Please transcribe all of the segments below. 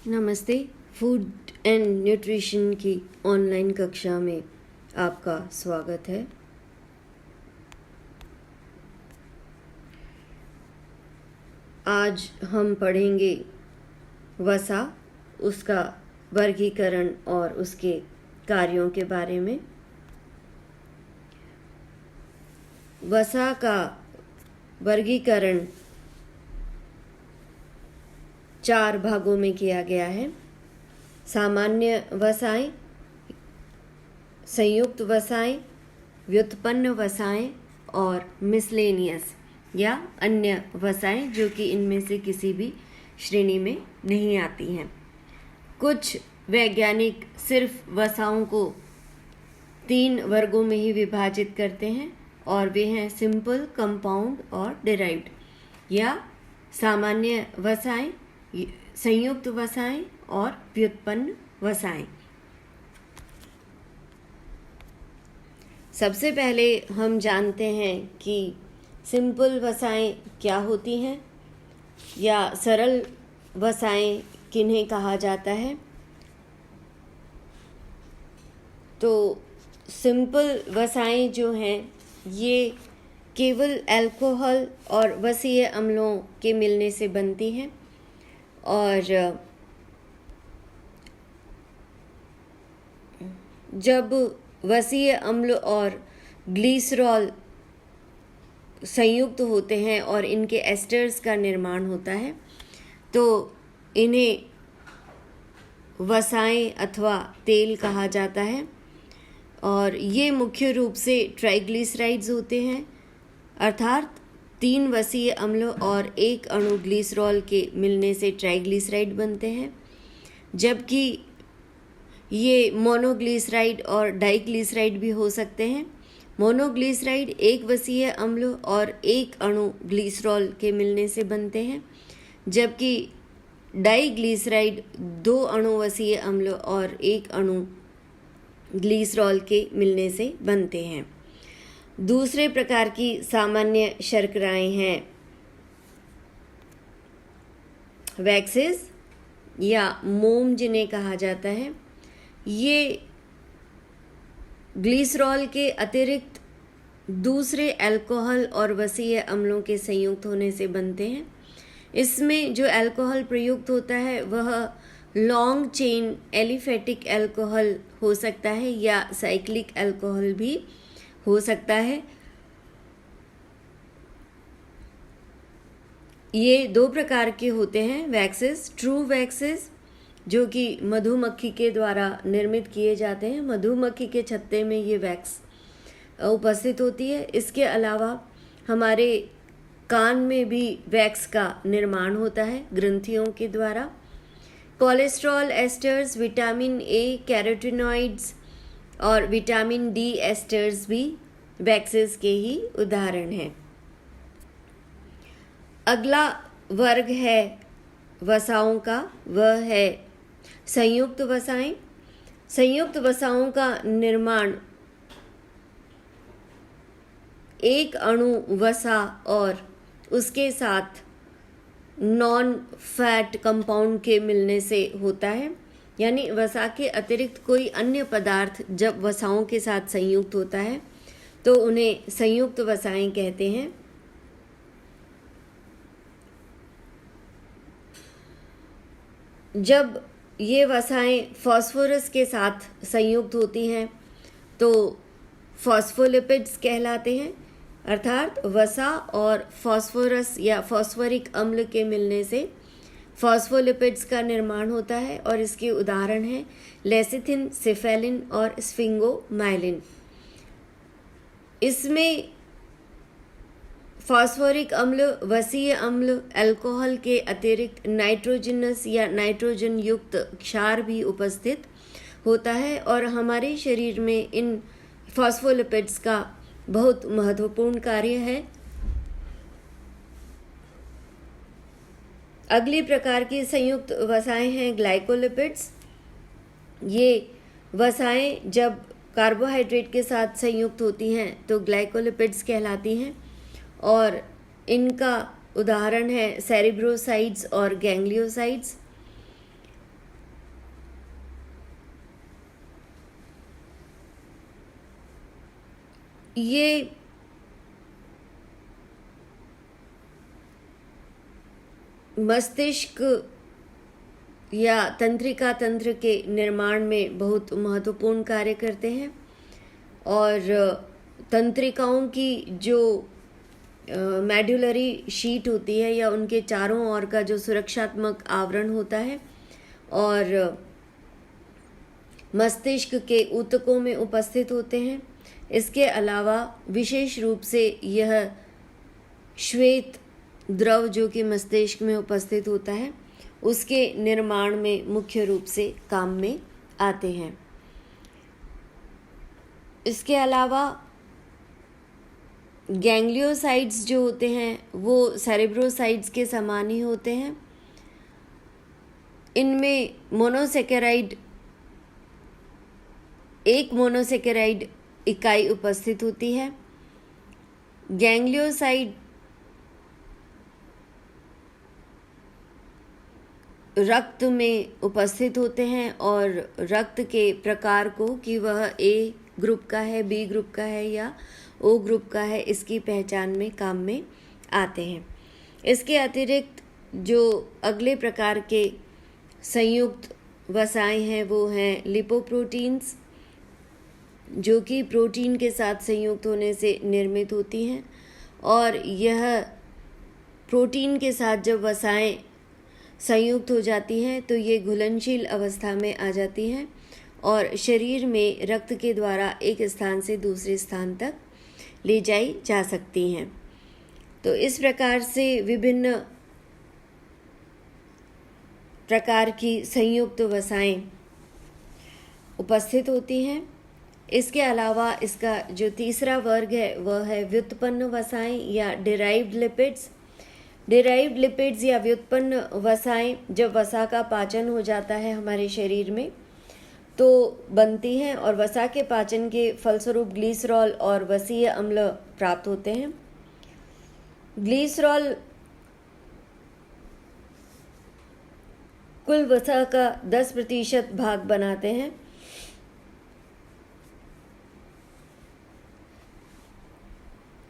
नमस्ते। Food and nutrition की online कक्षा में आपका स्वागत है। आज हम पढ़ेंगे वसा, उसका वर्गीकरण और उसके कार्यों के बारे में। वसा का वर्गीकरण 4 भागों में किया गया है। सामान्य वसाएं, संयुक्त वसाएं, व्युत्पन्न वसाएं और मिसलेनियस या अन्य वसाएं जो कि इनमें से किसी भी श्रेणी में नहीं आती हैं। कुछ वैज्ञानिक सिर्फ वसाओं को 3 वर्गों में ही विभाजित करते हैं और वे हैं सिंपल, कंपाउंड और डिराइव्ड। या सामान्य वसाएं, संयुक्त वसाएं और व्युत्पन्न वसाएं। सबसे पहले हम जानते हैं कि सिंपल वसाएं क्या होती हैं या सरल वसाएं किन्हें कहा जाता है। तो सिंपल वसाएं जो हैं ये केवल अल्कोहल और वसीय अम्लों के मिलने से बनती हैं और जब वसीय अम्ल और ग्लिसरॉल संयुक्त होते हैं और इनके एस्टर्स का निर्माण होता है तो इन्हें वसाएं अथवा तेल कहा जाता है। और ये मुख्य रूप से ट्राइग्लिसराइड्स होते हैं, अर्थात 3 वसीय अम्ल और 1 अणु ग्लिसरॉल के मिलने से ट्राइग्लिसराइड बनते हैं, जबकि ये मोनोग्लिसराइड और डाइग्लिसराइड भी हो सकते हैं। मोनोग्लिसराइड 1 वसीय अम्ल और 1 अणु ग्लिसरॉल के मिलने से बनते हैं, जबकि डाइग्लिसराइड 2 अणु वसीय अम्ल और 1 अणु ग्लिसरॉल के मिलने से बनते हैं। दूसरे प्रकार की सामान्य शर्कराएं हैं वैक्सेस या मोम जिन्हें कहा जाता है। ये ग्लिसरॉल के अतिरिक्त दूसरे अल्कोहल और वसीय अम्लों के संयुक्त होने से बनते हैं। इसमें जो अल्कोहल प्रयुक्त होता है वह लॉन्ग चेन एलिफेटिक अल्कोहल हो सकता है या साइक्लिक अल्कोहल भी हो सकता है। ये 2 प्रकार के होते हैं वैक्सेस। ट्रू वैक्सेस जो कि मधुमक्खी के द्वारा निर्मित किए जाते हैं, मधुमक्खी के छत्ते में ये वैक्स उपस्थित होती है। इसके अलावा हमारे कान में भी वैक्स का निर्माण होता है ग्रंथियों के द्वारा। Cholesterol asters, vitamin A, carotenoids और विटामिन डी एस्टर्स भी वैक्सेस के ही उदाहरण हैं। अगला वर्ग है वसाओं का, वह है संयुक्त वसाएं। संयुक्त वसाओं का निर्माण 1 अणु वसा और उसके साथ नॉन फैट कंपाउंड के मिलने से होता है। यानी वसा के अतिरिक्त कोई अन्य पदार्थ जब वसाओं के साथ संयुक्त होता है तो उन्हें संयुक्त वसाएं कहते हैं। जब ये वसाएं फास्फोरस के साथ संयुक्त होती हैं तो फॉस्फोलिपिड्स कहलाते हैं, अर्थात वसा और फास्फोरस या फास्फोरिक अम्ल के मिलने से फॉस्फोलिपिड्स का निर्माण होता है और इसके उदाहरण हैं लेसिथिन, सिफेलिन और स्फिंगोमाइलिन। इसमें फास्फोरिक अम्ल, वसीय अम्ल, अल्कोहल के अतिरिक्त नाइट्रोजनस या नाइट्रोजन युक्त क्षार भी उपस्थित होता है और हमारे शरीर में इन फॉस्फोलिपिड्स का बहुत महत्वपूर्ण कार्य है। अगली प्रकार की संयुक्त वसाएं हैं ग्लाइकोलिपिड्स। ये वसाएं जब कार्बोहाइड्रेट के साथ संयुक्त होती हैं तो ग्लाइकोलिपिड्स कहलाती हैं और इनका उदाहरण है सेरिब्रोसाइड्स और गैंग्लियोसाइड्स। ये मस्तिष्क या तंत्रिका तंत्र के निर्माण में बहुत महत्वपूर्ण कार्य करते हैं और तंत्रिकाओं की जो मेडुलरी शीट होती है या उनके चारों ओर का जो सुरक्षात्मक आवरण होता है और मस्तिष्क के ऊतकों में उपस्थित होते हैं। इसके अलावा विशेष रूप से यह श्वेत द्रव जो कि मस्तिष्क में उपस्थित होता है उसके निर्माण में मुख्य रूप से काम में आते हैं। इसके अलावा गैंग्लियोसाइड्स जो होते हैं वो सेरेब्रोसाइड्स के समान ही होते हैं। इनमें एक मोनोसेकेराइड इकाई उपस्थित होती है। गैंग्लियोसाइड रक्त में उपस्थित होते हैं और रक्त के प्रकार को कि वह ए ग्रुप का है, बी ग्रुप का है या ओ ग्रुप का है, इसकी पहचान में काम में आते हैं। इसके अतिरिक्त जो अगले प्रकार के संयुक्त वसाएं हैं वो हैं लिपोप्रोटीन्स, जो कि प्रोटीन के साथ संयुक्त होने से निर्मित होती हैं और यह प्रोटीन के साथ जब वसाएं संयुक्त हो जाती हैं तो ये घुलनशील अवस्था में आ जाती हैं और शरीर में रक्त के द्वारा एक स्थान से दूसरे स्थान तक ले जाई जा सकती हैं। तो इस प्रकार से विभिन्न प्रकार की संयुक्त वसाएं उपस्थित होती हैं। इसके अलावा इसका जो तीसरा वर्ग है वह है व्युत्पन्न वसाएं या डिराइव्ड लिपिड्स। डिराइव्ड लिपिड्स या व्युत्पन्न वसाएं जब वसा का पाचन हो जाता है हमारे शरीर में तो बनती हैं और वसा के पाचन के फलस्वरूप ग्लिसरॉल और वसीय अम्ल प्राप्त होते हैं। ग्लिसरॉल कुल वसा का 10% भाग बनाते हैं,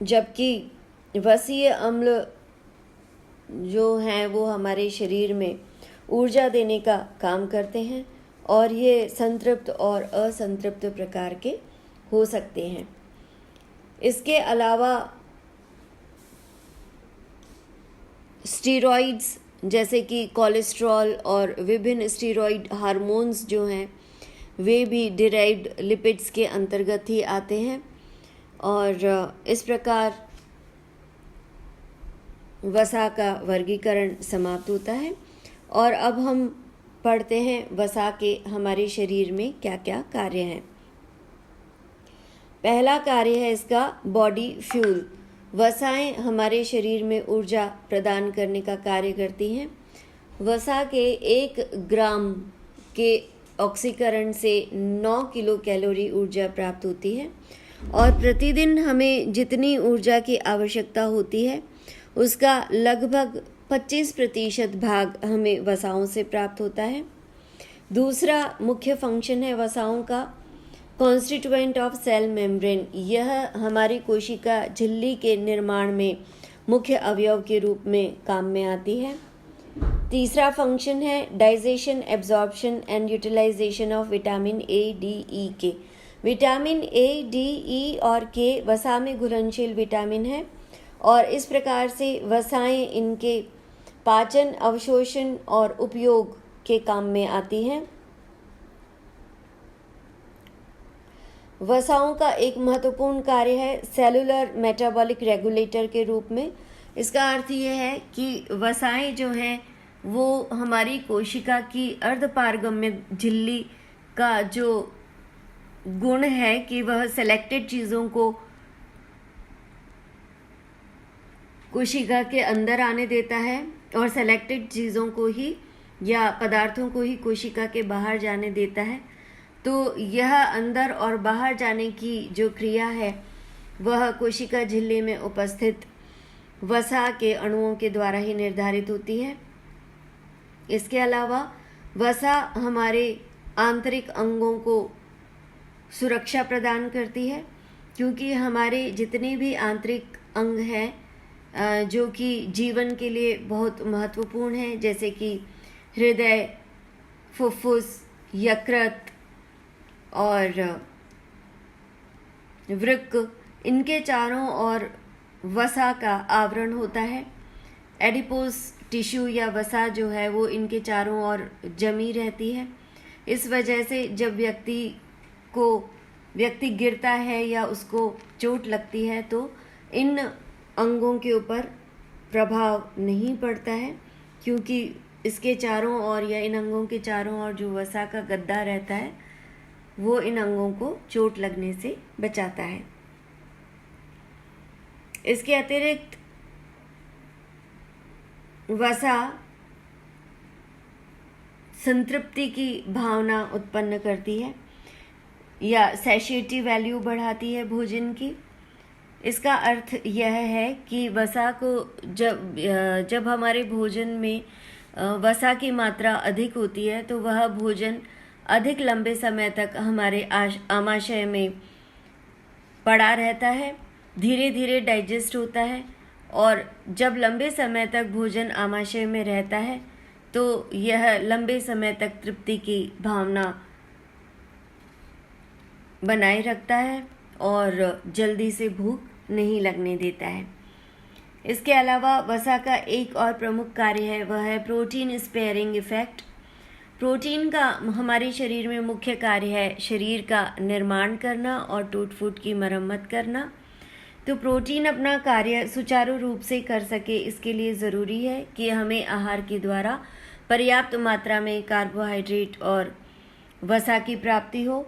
जबकि वसीय अम्ल जो हैं वो हमारे शरीर में ऊर्जा देने का काम करते हैं और ये संतृप्त और असंतृप्त प्रकार के हो सकते हैं। इसके अलावा स्टीरॉइड्स जैसे कि कोलेस्ट्रॉल और विभिन्न स्टीरॉइड हार्मोन्स जो हैं वे भी डिराइव्ड लिपिड्स के अंतर्गत ही आते हैं और इस प्रकार वसा का वर्गीकरण समाप्त होता है। और अब हम पढ़ते हैं वसा के हमारे शरीर में क्या क्या कार्य हैं। पहला कार्य है इसका बॉडी फ्यूल। वसाएं हमारे शरीर में ऊर्जा प्रदान करने का कार्य करती हैं। वसा के 1 ग्राम के ऑक्सीकरण से 9 किलो कैलोरी ऊर्जा प्राप्त होती है और प्रतिदिन हमें जितनी ऊर्जा की आवश्यकता होती है उसका लगभग 25% भाग हमें वसाओं से प्राप्त होता है। दूसरा मुख्य फंक्शन है वसाओं का कॉन्स्टिट्यूएंट ऑफ सेल मेम्ब्रेन। यह हमारी कोशिका झिल्ली के निर्माण में मुख्य अवयव के रूप में काम में आती है। तीसरा फंक्शन है digestion, absorption and utilisation of vitamin A, D, E, K. Vitamin A, D, ई और के वसा में घुलनशील विटामिन है और इस प्रकार से वसाएं इनके पाचन, अवशोषण और उपयोग के काम में आती हैं। वसाओं का एक महत्वपूर्ण कार्य है सेलुलर मेटाबॉलिक रेगुलेटर के रूप में। इसका अर्थ यह है कि वसाएं जो हैं वो हमारी कोशिका की अर्धपारगम्य झिल्ली का जो गुण है कि वह सेलेक्टेड चीज़ों को कोशिका के अंदर आने देता है और सेलेक्टेड चीज़ों को ही या पदार्थों को ही कोशिका के बाहर जाने देता है। तो यह अंदर और बाहर जाने की जो क्रिया है वह कोशिका झिल्ली में उपस्थित वसा के अणुओं के द्वारा ही निर्धारित होती है। इसके अलावा वसा हमारे आंतरिक अंगों को सुरक्षा प्रदान करती है क्योंकि हमारे जितने भी आंतरिक अंग हैं जो कि जीवन के लिए बहुत महत्वपूर्ण हैं, जैसे कि हृदय, फुफ्फुस, यकृत और वृक्क, इनके चारों ओर वसा का आवरण होता है। एडिपोस टिश्यू या वसा जो है वो इनके चारों ओर जमी रहती है। इस वजह से जब व्यक्ति गिरता है या उसको चोट लगती है तो इन अंगों के ऊपर प्रभाव नहीं पड़ता है, क्योंकि इसके चारों ओर या इन अंगों के चारों ओर जो वसा का गद्दा रहता है वो इन अंगों को चोट लगने से बचाता है। इसके अतिरिक्त वसा संतृप्ति की भावना उत्पन्न करती है या सैशिएटी वैल्यू बढ़ाती है भोजन की। इसका अर्थ यह है कि वसा को जब हमारे भोजन में वसा की मात्रा अधिक होती है तो वह भोजन अधिक लंबे समय तक हमारे आमाशय में पड़ा रहता है, धीरे धीरे डाइजेस्ट होता है, और जब लंबे समय तक भोजन आमाशय में रहता है तो यह लंबे समय तक तृप्ति की भावना बनाए रखता है और जल्दी से भूख नहीं लगने देता है। इसके अलावा वसा का एक और प्रमुख कार्य है, वह है प्रोटीन स्पेयरिंग इफेक्ट। प्रोटीन का हमारे शरीर में मुख्य कार्य है शरीर का निर्माण करना और टूट फूट की मरम्मत करना। तो प्रोटीन अपना कार्य सुचारू रूप से कर सके, इसके लिए ज़रूरी है कि हमें आहार के द्वारा पर्याप्त मात्रा में कार्बोहाइड्रेट और वसा की प्राप्ति हो,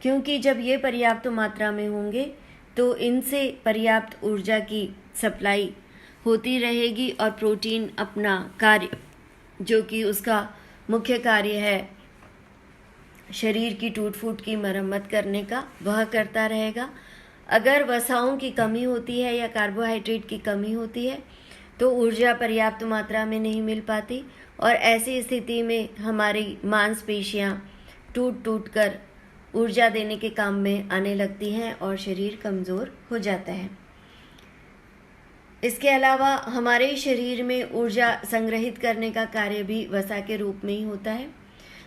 क्योंकि जब ये पर्याप्त मात्रा में होंगे तो इनसे पर्याप्त ऊर्जा की सप्लाई होती रहेगी और प्रोटीन अपना कार्य, जो कि उसका मुख्य कार्य है शरीर की टूट फूट की मरम्मत करने का, वह करता रहेगा। अगर वसाओं की कमी होती है या कार्बोहाइड्रेट की कमी होती है तो ऊर्जा पर्याप्त मात्रा में नहीं मिल पाती और ऐसी स्थिति में हमारी मांसपेशियां टूट टूट कर ऊर्जा देने के काम में आने लगती हैं और शरीर कमज़ोर हो जाता है। इसके अलावा हमारे शरीर में ऊर्जा संग्रहित करने का कार्य भी वसा के रूप में ही होता है।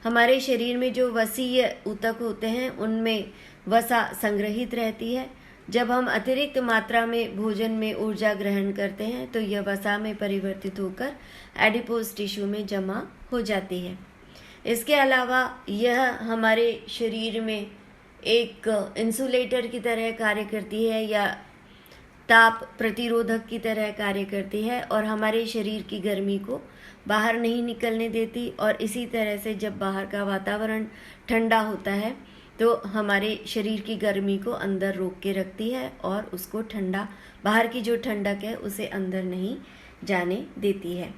हमारे शरीर में जो वसीय ऊतक होते हैं उनमें वसा संग्रहित रहती है। जब हम अतिरिक्त मात्रा में भोजन में ऊर्जा ग्रहण करते हैं तो यह वसा में परिवर्तित होकर एडिपोस टिश्यू में जमा हो जाती है। इसके अलावा यह हमारे शरीर में एक इंसुलेटर की तरह कार्य करती है या ताप प्रतिरोधक की तरह कार्य करती है और हमारे शरीर की गर्मी को बाहर नहीं निकलने देती, और इसी तरह से जब बाहर का वातावरण ठंडा होता है तो हमारे शरीर की गर्मी को अंदर रोक के रखती है और उसको ठंडा, बाहर की जो ठंडक है उसे अंदर नहीं जाने देती है।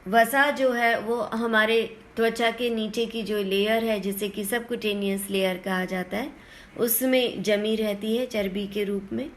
वसा जो है वो हमारे त्वचा के नीचे की जो लेयर है, जिसे कि सबक्यूटेनियस लेयर कहा जाता है, उसमें जमी रहती है चर्बी के रूप में,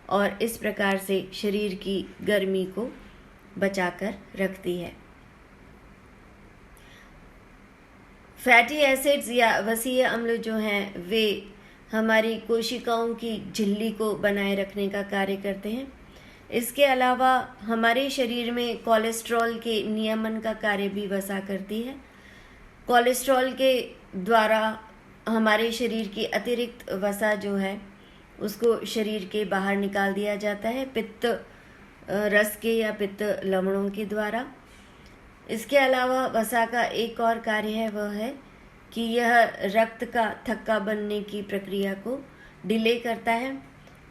और इस प्रकार से शरीर की गर्मी को बचाकर रखती है। फैटी एसिड्स या वसीय अम्ल जो हैं वे हमारी कोशिकाओं की झिल्ली को बनाए रखने का कार्य करते हैं। इसके अलावा हमारे शरीर में कोलेस्ट्रॉल के नियमन का कार्य भी वसा करती है। कोलेस्ट्रॉल के द्वारा हमारे शरीर की अतिरिक्त वसा जो है उसको शरीर के बाहर निकाल दिया जाता है पित्त रस के या पित्त लवणों के द्वारा। इसके अलावा वसा का एक और कार्य है, वह है कि यह रक्त का थक्का बनने की प्रक्रिया को डिले करता है।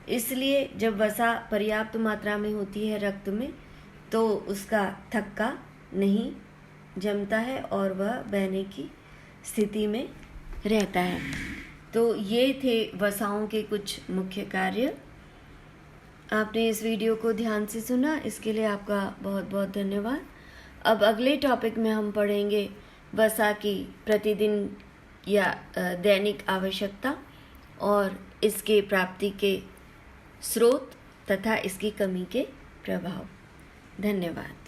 इसलिए जब वसा पर्याप्त मात्रा में होती है रक्त में तो उसका थक्का नहीं जमता है और वह बहने की स्थिति में रहता है। तो ये थे वसाओं के कुछ मुख्य कार्य। आपने इस वीडियो को ध्यान से सुना, इसके लिए आपका बहुत बहुत धन्यवाद। अब अगले टॉपिक में हम पढ़ेंगे वसा की प्रतिदिन या दैनिक आवश्यकता और इसके प्राप्ति के स्रोत तथा इसकी कमी के प्रभाव। धन्यवाद।